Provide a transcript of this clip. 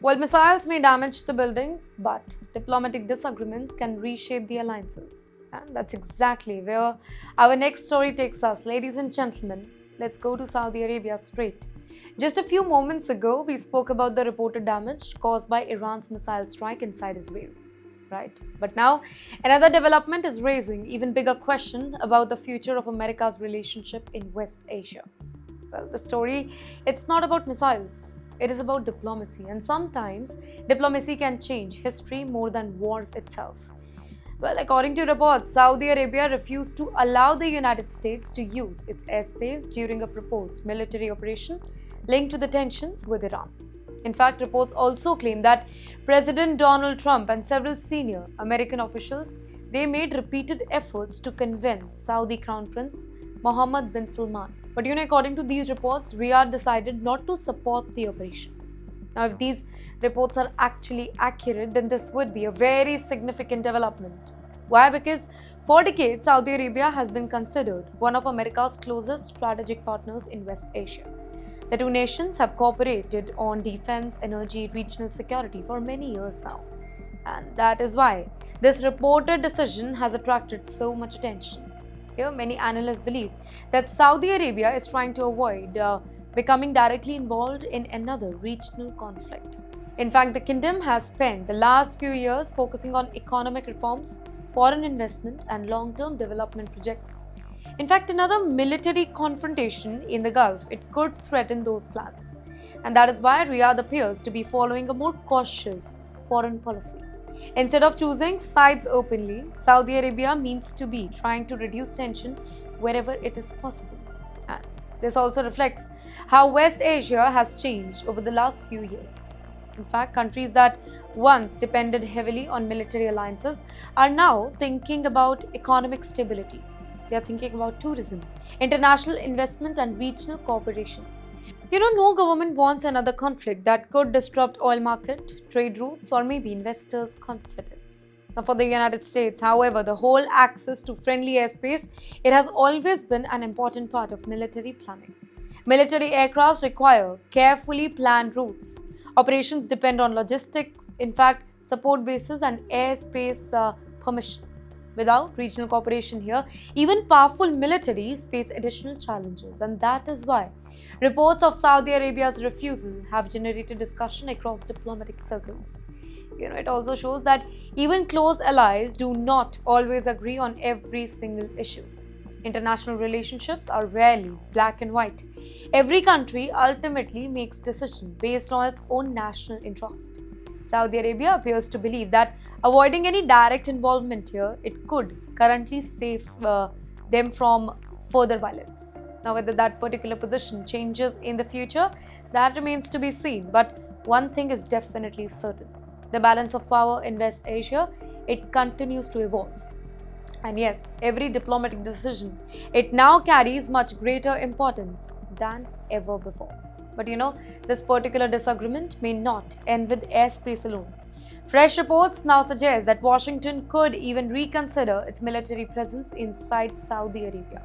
While missiles may damage the buildings, but diplomatic disagreements can reshape the alliances. And that's exactly where our next story takes us. Ladies and gentlemen, let's go to Saudi Arabia straight. Just a few moments ago, we spoke about the reported damage caused by Iran's missile strike inside Israel. Right? But now, another development is raising even bigger question about the future of America's relationship in West Asia. Well, the story, it's not about missiles. It is about diplomacy. And sometimes, diplomacy can change history more than wars itself. Well, according to reports, Saudi Arabia refused to allow the United States to use its airspace during a proposed military operation linked to the tensions with Iran. In fact, reports also claim that President Donald Trump and several senior American officials, they made repeated efforts to convince Saudi Crown Prince Mohammed bin Salman. But according to these reports, Riyadh decided not to support the operation. Now, if these reports are actually accurate, then this would be a very significant development. Why? Because for decades, Saudi Arabia has been considered one of America's closest strategic partners in West Asia. The two nations have cooperated on defense, energy, regional security for many years now. And that is why this reported decision has attracted so much attention. Here, many analysts believe that Saudi Arabia is trying to avoid becoming directly involved in another regional conflict. In fact, the kingdom has spent the last few years focusing on economic reforms, foreign investment, and long-term development projects. In fact, another military confrontation in the Gulf, it could threaten those plans. And that is why Riyadh appears to be following a more cautious foreign policy. Instead of choosing sides openly, Saudi Arabia means to be trying to reduce tension wherever it is possible. And this also reflects how West Asia has changed over the last few years. In fact, countries that once depended heavily on military alliances are now thinking about economic stability. They are thinking about tourism, international investment, and regional cooperation. No government wants another conflict that could disrupt oil market, trade routes, or maybe investors' confidence. Now, for the United States, however, the whole access to friendly airspace, it has always been an important part of military planning. Military aircraft require carefully planned routes. Operations depend on logistics, in fact, support bases and airspace permission. Without regional cooperation here, even powerful militaries face additional challenges, and that is why reports of Saudi Arabia's refusal have generated discussion across diplomatic circles. It also shows that even close allies do not always agree on every single issue. International relationships are rarely black and white. Every country ultimately makes decisions based on its own national interest. Saudi Arabia appears to believe that avoiding any direct involvement here, it could currently save them from further violence. Now, whether that particular position changes in the future, that remains to be seen. But one thing is definitely certain. The balance of power in West Asia, it continues to evolve. And yes, every diplomatic decision, it now carries much greater importance than ever before. But this particular disagreement may not end with airspace alone. Fresh reports now suggest that Washington could even reconsider its military presence inside Saudi Arabia.